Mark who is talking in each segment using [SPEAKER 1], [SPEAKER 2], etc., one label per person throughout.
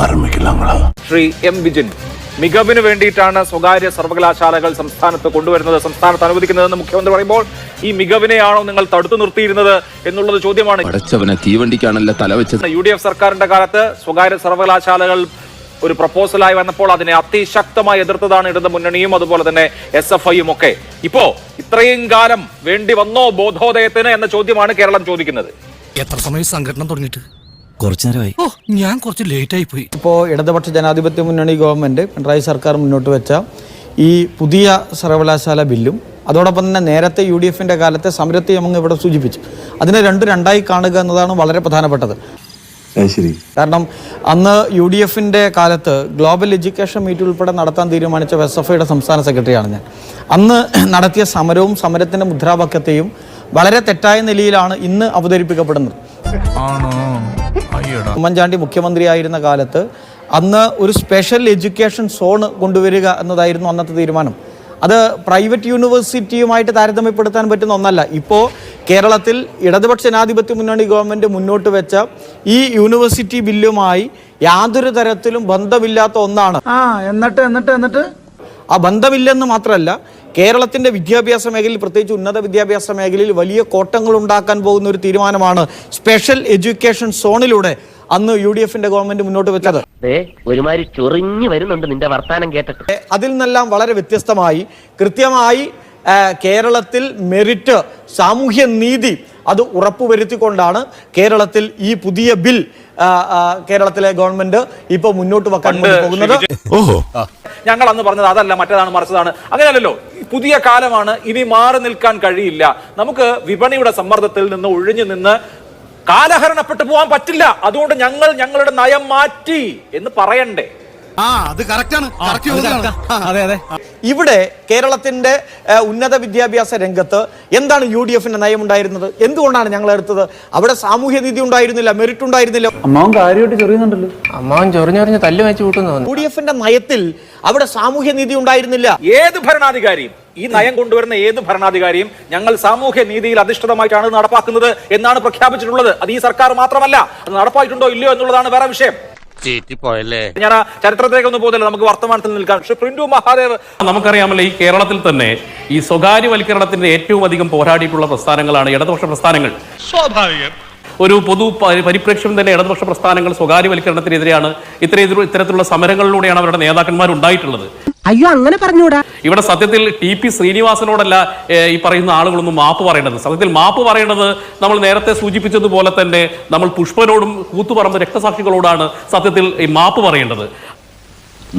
[SPEAKER 1] Shri M Vijin, മികവിന് വേണ്ടിയിട്ടാണ് സ്വകാര്യ സർവകലാശാലകൾ സംസ്ഥാനത്ത് കൊണ്ടുവരുന്നത്, സംസ്ഥാനത്ത് അനുവദിക്കുന്നതെന്ന് മുഖ്യമന്ത്രി പറയുമ്പോൾ ഈ മികവിനെയാണോ നിങ്ങൾ തടുത്തു നിർത്തിയിരുന്നത് എന്നുള്ളത് ചോദ്യമാണ്.
[SPEAKER 2] തീവണ്ടിക്കാണല്ലോ തല വെച്ചത്.
[SPEAKER 1] UDF സർക്കാരിന്റെ കാലത്ത് സ്വകാര്യ സർവകലാശാലകൾ ഒരു പ്രപ്പോസലായി വന്നപ്പോൾ അതിനെ അതിശക്തമായി എതിർത്തതാണ് ഇടത് മുന്നണിയും അതുപോലെ തന്നെ SFIയും ഒക്കെ. ഇപ്പോ ഇത്രയും കാലം വേണ്ടി വന്നോ ബോധോദയത്തിന് എന്ന ചോദ്യമാണ് കേരളം ചോദിക്കുന്നത്.
[SPEAKER 3] എത്ര സമയം സംഘടന തുടങ്ങിയിട്ട്? കുറച്ചു നേരമായി. ഞാൻ കുറച്ച് ലേറ്റ് ആയി പോയി.
[SPEAKER 4] ഇപ്പോൾ ഇടതുപക്ഷ ജനാധിപത്യ മുന്നണി ഗവൺമെന്റ് പിണറായി സർക്കാർ മുന്നോട്ട് വെച്ച ഈ പുതിയ സർവകലാശാല ബില്ലും അതോടൊപ്പം തന്നെ നേരത്തെ UDFന്റെ കാലത്തെ സമരത്തെ അങ്ങ് ഇവിടെ സൂചിപ്പിച്ചു. അതിനെ രണ്ടായി കാണുക എന്നതാണ് വളരെ പ്രധാനപ്പെട്ടത്. കാരണം അന്ന് UDFന്റെ കാലത്ത് ഗ്ലോബൽ എഡ്യൂക്കേഷൻ മീറ്റ് ഉൾപ്പെടെ നടത്താൻ തീരുമാനിച്ച SFIയുടെ സംസ്ഥാന സെക്രട്ടറിയാണ് ഞാൻ. അന്ന് നടത്തിയ സമരവും സമരത്തിന്റെ മുദ്രാവാക്യത്തെയും വളരെ തെറ്റായ നിലയിലാണ് ഇന്ന് അവതരിപ്പിക്കപ്പെടുന്നത്. ഉമ്മൻചാണ്ടി മുഖ്യമന്ത്രിയായിരുന്ന കാലത്ത് അന്ന് ഒരു സ്പെഷ്യൽ എഡ്യൂക്കേഷൻ സോൺ കൊണ്ടുവരിക എന്നതായിരുന്നു അന്നത്തെ തീരുമാനം. അത് പ്രൈവറ്റ് യൂണിവേഴ്സിറ്റിയുമായിട്ട് താരതമ്യപ്പെടുത്താൻ പറ്റുന്ന ഒന്നല്ല. ഇപ്പോൾ കേരളത്തിൽ ഇടതുപക്ഷ ജനാധിപത്യ മുന്നണി ഗവൺമെൻറ് മുന്നോട്ട് വെച്ച ഈ യൂണിവേഴ്സിറ്റി ബില്ലുമായി യാതൊരു തരത്തിലും ബന്ധമില്ലാത്ത ഒന്നാണ്. എന്നിട്ട് ആ ബന്ധമില്ലെന്ന് മാത്രമല്ല, കേരളത്തിൻ്റെ വിദ്യാഭ്യാസ മേഖലയിൽ പ്രത്യേകിച്ച് ഉന്നത വിദ്യാഭ്യാസ മേഖലയിൽ വലിയ കോട്ടങ്ങൾ ഉണ്ടാക്കാൻ പോകുന്ന ഒരു തീരുമാനമാണ് സ്പെഷ്യൽ എഡ്യൂക്കേഷൻ സോണിലൂടെ അന്ന് UDFന്റെ ഗവൺമെന്റ് മുന്നോട്ട് വെച്ചത്.
[SPEAKER 5] ഒരുമാതിരി ചൊറിഞ്ഞു വരുന്നുണ്ട് നിന്റെ വർത്താനം കേട്ടിട്ട്.
[SPEAKER 4] അതിൽ നിന്നെല്ലാം വളരെ വ്യത്യസ്തമായി കൃത്യമായി കേരളത്തിൽ മെറിറ്റ്, സാമൂഹ്യ നീതി അത് ഉറപ്പുവരുത്തിക്കൊണ്ടാണ് കേരളത്തിൽ ഈ പുതിയ ബിൽ കേരളത്തിലെ ഗവൺമെന്റ് ഇപ്പൊ മുന്നോട്ട് വെക്കാൻ പോകുന്നത്.
[SPEAKER 1] ഞങ്ങൾ അന്ന് പറഞ്ഞത് അതല്ല, മറ്റേതാണ്, മറിച്ചതാണ്. അങ്ങനെയല്ലല്ലോ. പുതിയ കാലമാണ്, ഇനി മാറി നിൽക്കാൻ കഴിയില്ല. നമുക്ക് വിപണിയുടെ സമ്മർദ്ദത്തിൽ നിന്ന് ഒഴിഞ്ഞു നിന്ന് കാലഹരണപ്പെട്ടു പോകാൻ പറ്റില്ല. അതുകൊണ്ട് ഞങ്ങളുടെ നയം മാറ്റി എന്ന് പറയണ്ടേ?
[SPEAKER 4] ഇവിടെ കേരളത്തിന്റെ ഉന്നത വിദ്യാഭ്യാസ രംഗത്ത് എന്താണ് UDFന്റെ നയം ഉണ്ടായിരുന്നത്? എന്തുകൊണ്ടാണ് ഞങ്ങൾ എടുത്തത്? അവിടെ സാമൂഹ്യ നീതി ഉണ്ടായിരുന്നില്ല, മെറിറ്റ് ഉണ്ടായിരുന്നില്ല.
[SPEAKER 6] അമ്മാവൻ കാര്യമായിട്ട് ചൊറിയുന്നുണ്ടല്ലോ.
[SPEAKER 5] അമ്മാവൻ ചൊറിഞ്ഞൊറിഞ്ഞ് തല്ലു വെച്ച് കൂട്ടുന്നു.
[SPEAKER 4] UDFന്റെ നയത്തിൽ അവിടെ സാമൂഹ്യ നീതി ഉണ്ടായിരുന്നില്ല.
[SPEAKER 1] ഏത് ഭരണാധികാരിയും, ഈ നയം കൊണ്ടുവരുന്ന ഏത് ഭരണാധികാരിയും ഞങ്ങൾ സാമൂഹ്യ നീതിയിൽ അധിഷ്ഠിതമായിട്ടാണ് നടപ്പാക്കുന്നത് എന്നാണ് പ്രഖ്യാപിച്ചിട്ടുള്ളത്. അത് ഈ സർക്കാർ മാത്രമല്ല. അത് നടപ്പായിട്ടുണ്ടോ ഇല്ലയോ എന്നുള്ളതാണ് വേറെ വിഷയം. ഞാൻ ആ ചരിത്രത്തിലേക്ക് ഒന്നും പോകുന്നില്ല, നമുക്ക് വർത്തമാനത്തിൽ നിൽക്കാം. പക്ഷെ പ്രിന്റു മഹാദേവ്,
[SPEAKER 7] നമുക്കറിയാമല്ലോ, ഈ കേരളത്തിൽ തന്നെ ഈ സ്വകാര്യവൽക്കരണത്തിന്റെ ഏറ്റവും അധികം പോരാടിയിട്ടുള്ള പ്രസ്ഥാനങ്ങളാണ് ഇടതുപക്ഷ പ്രസ്ഥാനങ്ങൾ. സ്വാഭാവികം. ഒരു പൊതു പരിപ്രേക്ഷ്യം തന്നെ ഇടതുപക്ഷ പ്രസ്ഥാനങ്ങൾ സ്വകാര്യവൽക്കരണത്തിനെതിരെയാണ്. ഇത്തരത്തിലുള്ള സമരങ്ങളിലൂടെയാണ് അവരുടെ നേതാക്കന്മാർ ഉണ്ടായിട്ടുള്ളത്.
[SPEAKER 5] അയ്യോ, അങ്ങനെ പറഞ്ഞൂടാ.
[SPEAKER 7] ഇവിടെ സത്യത്തിൽ TP ശ്രീനിവാസനോടല്ല ഈ പറയുന്ന ആളുകളൊന്നും മാപ്പ് പറയേണ്ടത്. സത്യത്തിൽ മാപ്പ് പറയേണ്ടത് നമ്മൾ നേരത്തെ സൂചിപ്പിച്ചതുപോലെ തന്നെ നമ്മൾ പുഷ്പനോടും കൂത്തുപറമ്പ് രക്തസാക്ഷികളോടാണ് സത്യത്തിൽ ഈ മാപ്പ് പറയേണ്ടത്.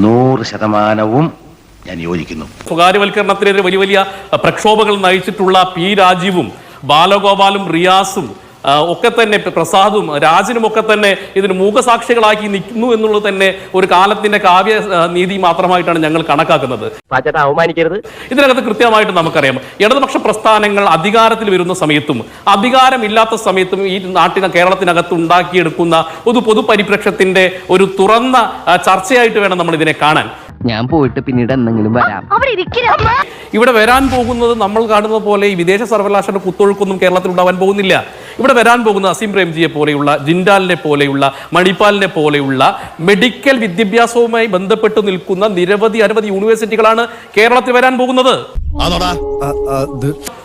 [SPEAKER 5] 100% ഞാൻ യോജിക്കുന്നു.
[SPEAKER 7] സ്വകാര്യവൽക്കരണത്തിനെതിരെ വലിയ വലിയ പ്രക്ഷോഭങ്ങൾ നയിച്ചിട്ടുള്ള P രാജീവും ബാലഗോപാലും റിയാസും ഒക്കെ തന്നെ പ്രസാദും രാജനും ഒക്കെ തന്നെ ഇതിന് മൂകസാക്ഷികളാക്കി നിൽക്കുന്നു എന്നുള്ളത് തന്നെ ഒരു കാലത്തിന്റെ കാവ്യ നീതി മാത്രമായിട്ടാണ് ഞങ്ങൾ കണക്കാക്കുന്നത്.
[SPEAKER 5] അവമാനിക്കരുത്.
[SPEAKER 7] ഇതിനകത്ത് കൃത്യമായിട്ട് നമുക്കറിയാം, ഇടതുപക്ഷ പ്രസ്ഥാനങ്ങൾ അധികാരത്തിൽ വരുന്ന സമയത്തും അധികാരമില്ലാത്ത സമയത്തും ഈ കേരളത്തിനകത്ത് ഉണ്ടാക്കിയെടുക്കുന്ന ഒരു പൊതുപരിപ്രേക്ഷ്യത്തിന്റെ ഒരു തുറന്ന ചർച്ചയായിട്ട് വേണം നമ്മൾ ഇതിനെ കാണാൻ.
[SPEAKER 5] ഞാൻ പോയിട്ട് പിന്നീട് എന്തെങ്കിലും വരാം.
[SPEAKER 7] ഇവിടെ വരാൻ പോകുന്നത് നമ്മൾ കാണുന്നത് പോലെ ഈ വിദേശ സർവകലാശാല കുത്തൊഴുക്കൊന്നും കേരളത്തിൽ ഉണ്ടാവാൻ പോകുന്നില്ല. ഇവിടെ വരാൻ പോകുന്ന അസീം പ്രേംജിയെ പോലെയുള്ള, ജിൻഡാലിനെ പോലെയുള്ള, മണിപ്പാലിനെ പോലെയുള്ള മെഡിക്കൽ വിദ്യാഭ്യാസവുമായി ബന്ധപ്പെട്ട് നിൽക്കുന്ന അനവധി യൂണിവേഴ്സിറ്റികളാണ് കേരളത്തിൽ വരാൻ പോകുന്നത്.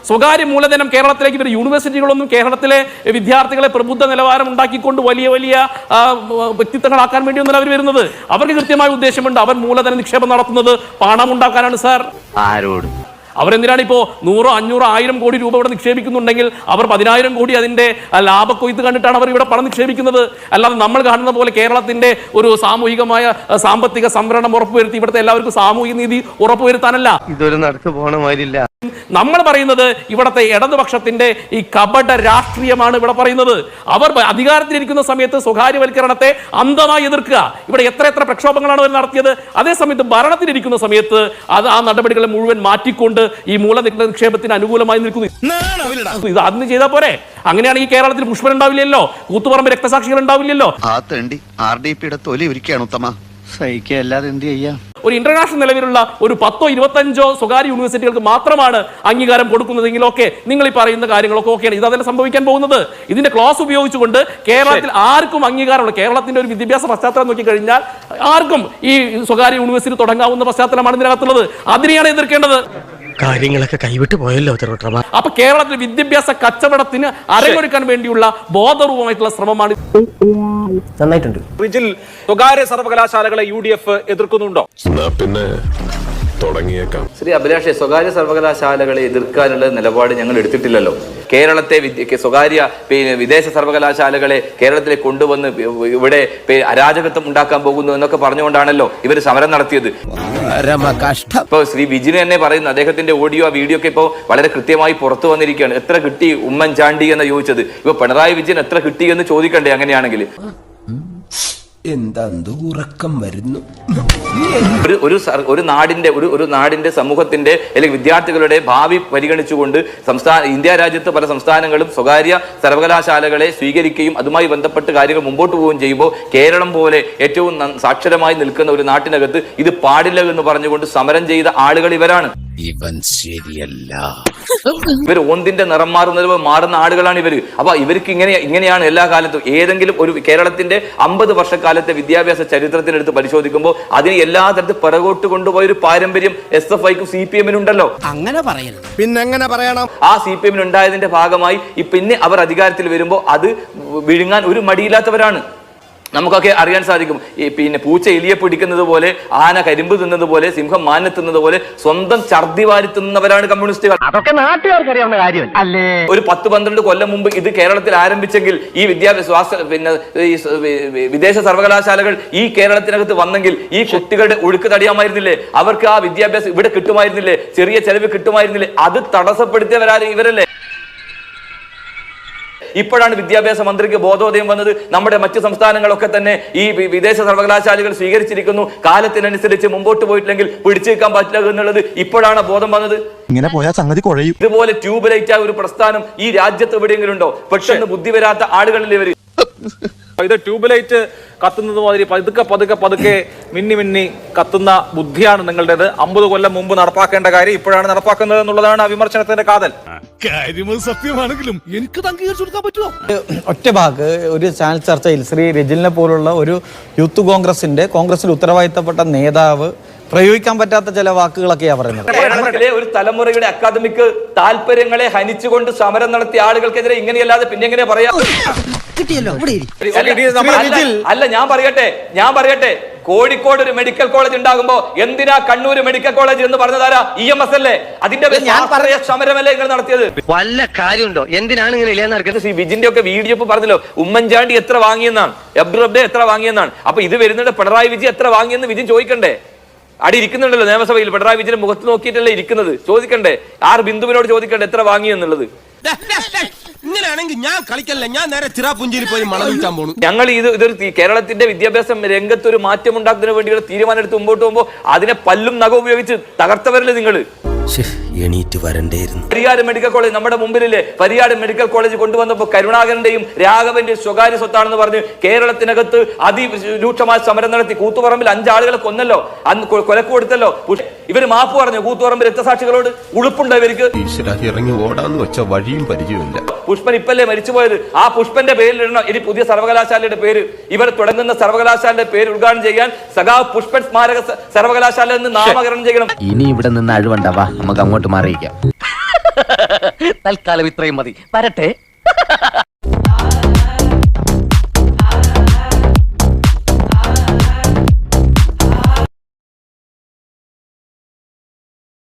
[SPEAKER 7] സ്വകാര്യ മൂലധനം കേരളത്തിലേക്ക് വരുന്ന യൂണിവേഴ്സിറ്റികളൊന്നും കേരളത്തിലെ വിദ്യാർത്ഥികളെ പ്രബുദ്ധ നിലവാരം ഉണ്ടാക്കിക്കൊണ്ട് വലിയ വലിയ വ്യക്തിത്വങ്ങളാക്കാൻ വേണ്ടിയൊന്നും അവർ വരുന്നത്. അവർക്ക് കൃത്യമായ ഉദ്ദേശമുണ്ട്. അവർ മൂലധന നിക്ഷേപം നടത്തുന്നത് പണം ഉണ്ടാക്കാനാണ് സാർ.
[SPEAKER 5] ആരോട്?
[SPEAKER 7] അവരെന്തിനാണ് ഇപ്പോൾ 100, 500, 1000 കോടി രൂപ ഇവിടെ നിക്ഷേപിക്കുന്നുണ്ടെങ്കിൽ അവർ 10,000 കോടി അതിന്റെ ലാഭക്കൊയ്ത്ത് കണ്ടിട്ടാണ് അവർ ഇവിടെ പണം നിക്ഷേപിക്കുന്നത്. അല്ലാതെ നമ്മൾ കാണുന്ന പോലെ കേരളത്തിന്റെ ഒരു സാമൂഹികമായ സാമ്പത്തിക സംവരണം ഉറപ്പുവരുത്തി ഇവിടുത്തെ എല്ലാവർക്കും സാമൂഹിക നീതി ഉറപ്പുവരുത്താനല്ല.
[SPEAKER 5] ഇതൊരു നടക്ക് പോകണ മാതിരില്ല.
[SPEAKER 7] നമ്മൾ പറയുന്നത് ഇവിടുത്തെ ഇടതുപക്ഷത്തിന്റെ ഈ കപട രാഷ്ട്രീയമാണ് ഇവിടെ പറയുന്നത്. അവർ അധികാരത്തിലിരിക്കുന്ന സമയത്ത് സ്വകാര്യവൽക്കരണത്തെ അന്ധമായി എതിർക്കുക. ഇവിടെ എത്ര പ്രക്ഷോഭങ്ങളാണ് അവർ നടത്തിയത്. അതേസമയത്ത് ഭരണത്തിലിരിക്കുന്ന സമയത്ത് ആ നടപടികളെ മുഴുവൻ മാറ്റിക്കൊണ്ട് ഈ മൂലനിക്ഷേപത്തിന് അനുകൂലമായി നിൽക്കുന്നു. ഇത് അന്ന് ചെയ്താൽ പോരെ? അങ്ങനെയാണെങ്കിൽ കേരളത്തിൽ പുഷ്പൻ ഉണ്ടാവില്ലല്ലോ, കൂത്തുപറമ്പ് രക്തസാക്ഷികൾ ഉണ്ടാവില്ലല്ലോ.
[SPEAKER 2] RDPയുടെ തൊലി ഒരുക്കുകയാണ് ഉത്തമ.
[SPEAKER 6] സഹിക്കല്ലാതെ എന്ത് ചെയ്യാം.
[SPEAKER 7] ഒരു ഇന്റർനാഷണൽ നിലവിലുള്ള ഒരു 10-25 സ്വകാര്യ യൂണിവേഴ്സിറ്റികൾക്ക് മാത്രമാണ് അംഗീകാരം കൊടുക്കുന്നതെങ്കിലൊക്കെ നിങ്ങൾ ഈ പറയുന്ന കാര്യങ്ങളൊക്കെ ഓക്കെയാണ്. ഇത് അതല്ല സംഭവിക്കാൻ പോകുന്നത്. ഇതിന്റെ ക്ലോസ് ഉപയോഗിച്ചുകൊണ്ട് കേരളത്തിൽ ആർക്കും അംഗീകാരമുള്ള, കേരളത്തിന്റെ ഒരു വിദ്യാഭ്യാസ പശ്ചാത്തലം നോക്കിക്കഴിഞ്ഞാൽ ആർക്കും ഈ സ്വകാര്യ യൂണിവേഴ്സിറ്റി തുടങ്ങാവുന്ന പശ്ചാത്തലമാണ് ഇതിനകത്തുള്ളത്. അതിനെയാണ് എതിർക്കേണ്ടത്.
[SPEAKER 3] കാര്യങ്ങളൊക്കെ കൈവിട്ട് പോയല്ലോ.
[SPEAKER 7] അപ്പൊ കേരളത്തിൽ വിദ്യാഭ്യാസ കച്ചവടത്തിന് അരങ്ങൊരുക്കാൻ വേണ്ടിയുള്ള ബോധപൂർവമായിട്ടുള്ള ശ്രമമാണ്.
[SPEAKER 5] നന്നായിട്ടുണ്ട്.
[SPEAKER 1] റിജിൽ, സ്വകാര്യ സർവകലാശാലകളെ UDF എതിർക്കുന്നുണ്ടോ?
[SPEAKER 6] പിന്നെ തുടങ്ങിയേക്കാം.
[SPEAKER 8] ശ്രീ അഭിലാഷെ, സ്വകാര്യ സർവകലാശാലകളെ എതിർക്കാനുള്ള നിലപാട് ഞങ്ങൾ എടുത്തിട്ടില്ലല്ലോ. കേരളത്തെ സ്വകാര്യ വിദേശ സർവകലാശാലകളെ കേരളത്തിലേക്ക് കൊണ്ടുവന്ന് ഇവിടെ അരാജകത്വം ഉണ്ടാക്കാൻ പോകുന്നു എന്നൊക്കെ പറഞ്ഞുകൊണ്ടാണല്ലോ ഇവർ സമരം നടത്തിയത്. ഇപ്പൊ ശ്രീ വിജിന് തന്നെ പറയുന്നു, അദ്ദേഹത്തിന്റെ ഓഡിയോ വീഡിയോ ഒക്കെ ഇപ്പോൾ വളരെ കൃത്യമായി പുറത്തു വന്നിരിക്കുകയാണ്. എത്ര കിട്ടി ഉമ്മൻചാണ്ടി എന്ന് ചോദിച്ചത്, ഇപ്പൊ പിണറായി വിജയൻ എത്ര കിട്ടി എന്ന് ചോദിക്കണ്ടേ? അങ്ങനെയാണെങ്കിൽ
[SPEAKER 2] എന്താ ഉറക്കം വരുന്നു.
[SPEAKER 8] ഒരു നാടിന്റെ സമൂഹത്തിന്റെ അല്ലെങ്കിൽ വിദ്യാർത്ഥികളുടെ ഭാവി പരിഗണിച്ചുകൊണ്ട് ഇന്ത്യ രാജ്യത്ത് പല സംസ്ഥാനങ്ങളും സ്വകാര്യ സർവകലാശാലകളെ സ്വീകരിക്കുകയും അതുമായി ബന്ധപ്പെട്ട് കാര്യങ്ങൾ മുമ്പോട്ട് പോവുകയും ചെയ്യുമ്പോൾ കേരളം പോലെ ഏറ്റവും സാക്ഷരമായി നിൽക്കുന്ന ഒരു നാട്ടിനകത്ത് ഇത് പാടില്ല എന്ന് പറഞ്ഞുകൊണ്ട് സമരം ചെയ്ത ആളുകൾ ഇവരാണ്.
[SPEAKER 3] ഇവൻ ശരിയല്ല.
[SPEAKER 8] ഇവർ ഓന്തിന്റെ നിറം മാറുന്ന ആളുകളാണ് ഇവര്. അപ്പൊ ഇവർക്ക് ഇങ്ങനെയാണ് എല്ലാ കാലത്തും. ഏതെങ്കിലും ഒരു കേരളത്തിന്റെ 50 വർഷക്കാലത്തെ വിദ്യാഭ്യാസ ചരിത്രത്തിനെടുത്ത് പരിശോധിക്കുമ്പോൾ അതിന് എല്ലാ തരത്തിൽ പിറകോട്ട് കൊണ്ടുപോയ ഒരു പാരമ്പര്യം SFIക്കും CPM-നും
[SPEAKER 3] അങ്ങനെ പറയരുത്.
[SPEAKER 2] പിന്നെ എങ്ങനെ പറയണം?
[SPEAKER 8] ആ CPM ഉണ്ടായതിന്റെ ഭാഗമായി പിന്നെ അവർ അധികാരത്തിൽ വരുമ്പോൾ അത് വിഴുങ്ങാൻ ഒരു മടിയില്ലാത്തവരാണ്. നമുക്കൊക്കെ അറിയാൻ സാധിക്കും. പിന്നെ പൂച്ച എലിയെ പിടിക്കുന്നത് പോലെ, ആന കരിമ്പ് തിന്നത് പോലെ, സിംഹം മാനെ തിന്നത് പോലെ സ്വന്തം ഛർദി വാരി തിന്നവരാണ് കമ്മ്യൂണിസ്റ്റുകൾ.
[SPEAKER 5] അതൊക്കെ നാട്ടുകാർക്ക് അറിയാവുന്ന കാര്യം അല്ലേ?
[SPEAKER 8] ഒരു 10-12 കൊല്ലം മുമ്പ് ഇത് കേരളത്തിൽ ആരംഭിച്ചെങ്കിൽ ഈ വിദേശ സർവകലാശാലകൾ ഈ കേരളത്തിനകത്ത് വന്നെങ്കിൽ ഈ കുട്ടികളുടെ ഒഴുക്ക് തടയാമായിരുന്നില്ലേ? അവർക്ക് ആ വിദ്യാഭ്യാസം ഇവിടെ കിട്ടുമായിരുന്നില്ലേ? ചെറിയ ചെലവ് കിട്ടുമായിരുന്നില്ലേ? അത് തടസ്സപ്പെടുത്തിയവരാരും ഇവരല്ലേ? ഇപ്പോഴാണ് വിദ്യാഭ്യാസ മന്ത്രിക്ക് ബോധോദയം വന്നത്. നമ്മുടെ മറ്റു സംസ്ഥാനങ്ങളൊക്കെ തന്നെ ഈ വിദേശ സർവകലാശാലകൾ സ്വീകരിച്ചിരിക്കുന്നു, കാലത്തിനനുസരിച്ച് മുമ്പോട്ട് പോയിട്ടില്ലെങ്കിൽ പിടിച്ചു നിൽക്കാൻ പറ്റില്ല എന്നുള്ളത് ഇപ്പോഴാണ് ബോധം വന്നത്.
[SPEAKER 9] ഇങ്ങനെ പോയാൽ സംഗതി കുഴയും.
[SPEAKER 8] ഇതുപോലെ ട്യൂബ് ലൈറ്റ് ആയ ഒരു പ്രസ്ഥാനം ഈ രാജ്യത്ത് എവിടെയെങ്കിലും ഉണ്ടോ? പെട്ടെന്ന് ബുദ്ധി വരാത്ത ആളുകളിൽ ഇവര്.
[SPEAKER 1] ഇത് ട്യൂബ് ലൈറ്റ് കത്തുന്നത് മാതിരി പതുക്കെ മിന്നി കത്തുന്ന ബുദ്ധിയാണ് നിങ്ങളുടേത്. 50 കൊല്ലം മുമ്പ് നടപ്പാക്കേണ്ട കാര്യം ഇപ്പോഴാണ് നടപ്പാക്കുന്നത് എന്നുള്ളതാണ് ആ വിമർശനത്തിന്റെ കാതൽ.
[SPEAKER 3] സത്യമാണെങ്കിലും എനിക്ക് അംഗീകരിച്ചു കൊടുക്കാൻ പറ്റുമോ?
[SPEAKER 4] ഒറ്റ ഭാഗത്ത് ഒരു ചാനൽ ചർച്ചയിൽ ശ്രീ രജിലിനെ പോലുള്ള ഒരു കോൺഗ്രസിൽ ഉത്തരവാദിത്തപ്പെട്ട നേതാവ് പ്രയോഗിക്കാൻ പറ്റാത്ത ചില വാക്കുകളൊക്കെയാണ് പറയുന്നത്.
[SPEAKER 8] കേരളത്തിലെ ഒരു തലമുറയുടെ അക്കാദമിക് താല്പര്യങ്ങളെ ഹനിച്ചുകൊണ്ട് സമരം നടത്തിയ ആളുകൾക്കെതിരെ ഇങ്ങനെയല്ലാതെ പിന്നെ എങ്ങനെ പറയാം? അല്ല, ഞാൻ പറയട്ടെ കോഴിക്കോട് ഒരു മെഡിക്കൽ കോളേജ് ഉണ്ടാകുമ്പോ എന്തിനാ കണ്ണൂർ മെഡിക്കൽ കോളേജ് എന്ന് പറഞ്ഞതാരാ? EMS അല്ലേ? അതിന്റെ സമരമല്ലേ നിങ്ങൾ നടത്തിയത്?
[SPEAKER 5] വല്ല കാര്യമുണ്ടോ? എന്തിനാണ് ഇങ്ങനെ
[SPEAKER 8] ശ്രീ വിജിന്റെ ഒക്കെ വീഡിയോ പറഞ്ഞല്ലോ, ഉമ്മൻചാണ്ടി എത്ര വാങ്ങിയെന്നാണ്, അബ്ദുറബ്ബെ എത്ര വാങ്ങിയെന്നാണ്. അപ്പൊ ഇത് വരുന്നുണ്ട് പിണറായി വിജയൻ എത്ര വാങ്ങിയെന്ന് വിജിൻ ചോദിക്കണ്ടേ? അടി ഇരിക്കുന്നുണ്ടല്ലോ നിയമസഭയിൽ, പിണറായി വിജയന്റെ മുഖത്ത് നോക്കിയിട്ടല്ലേ ഇരിക്കുന്നത്. ചോദിക്കണ്ടേ? ബിന്ദുവിനോട് ചോദിക്കണ്ടേ എത്ര വാങ്ങിയെന്നുള്ളത്?
[SPEAKER 9] ഇങ്ങനെയാണെങ്കിൽ ഞാൻ കളിക്കല്ല, ഞാൻ നേരെ ചിറാപുഞ്ചിയിൽ പോയി മണം വിൽക്കാൻ പോണു.
[SPEAKER 8] ഞങ്ങൾ ഇതൊരു കേരളത്തിന്റെ വിദ്യാഭ്യാസ രംഗത്ത് ഒരു മാറ്റം ഉണ്ടാക്കുന്നതിന് വേണ്ടിയുള്ള തീരുമാനം എടുത്ത് മുമ്പോട്ട് പോകുമ്പോൾ അതിനെ പല്ലും നഖം ഉപയോഗിച്ച് തകർത്തവരല്ലേ നിങ്ങൾ?
[SPEAKER 3] എണീറ്റ് വരണ്ടേയിരുന്നു.
[SPEAKER 8] പരിയാട് മെഡിക്കൽ കോളേജ് നമ്മുടെ മുമ്പിലില്ലേ? പരിയാട് മെഡിക്കൽ കോളേജ് കൊണ്ടുവന്നപ്പോൾ കരുണാകരന്റെയും രാഘവന്റെയും സ്വകാര്യ സ്വത്താണെന്ന് പറഞ്ഞ് കേരളത്തിനകത്ത് അതിരൂക്ഷമായ സമരം നടത്തി. കൂത്തുപറമ്പിൽ 5 ആളുകളെ കൊന്നല്ലോ, അന്ന് കൊലക്ക് കൊടുത്തല്ലോ. ഇവര് മാപ്പ് പറഞ്ഞു കൂത്തുപറമ്പ് രക്തസാക്ഷികളോട്. ഉളുപ്പുണ്ടോ ഇവർക്ക്?
[SPEAKER 6] ഇറങ്ങി ഓടാന്ന് വെച്ച വഴിയും പരിചയമില്ല.
[SPEAKER 8] പുഷ്പൻ ഇപ്പല്ലേ മരിച്ചുപോയത്? ആ പുഷ്പന്റെ പേരിലിടണം ഇനി പുതിയ സർവകലാശാലയുടെ പേര്. ഇവർ തുടങ്ങുന്ന സർവകലാശാലയുടെ പേര് ഉദ്ഘാടനം ചെയ്യാൻ സഖാവ് പുഷ്പൻ സ്മാരക സർവകലാശാല എന്ന് നാമകരണം ചെയ്യണം.
[SPEAKER 5] ഇനി ഇവിടെ നിന്ന് അഴിവണ്ടാവാ, നമുക്ക് അങ്ങോട്ട് മാറിയിക്കാം. തൽക്കാലം ഇത്രയും മതി. വരട്ടെ.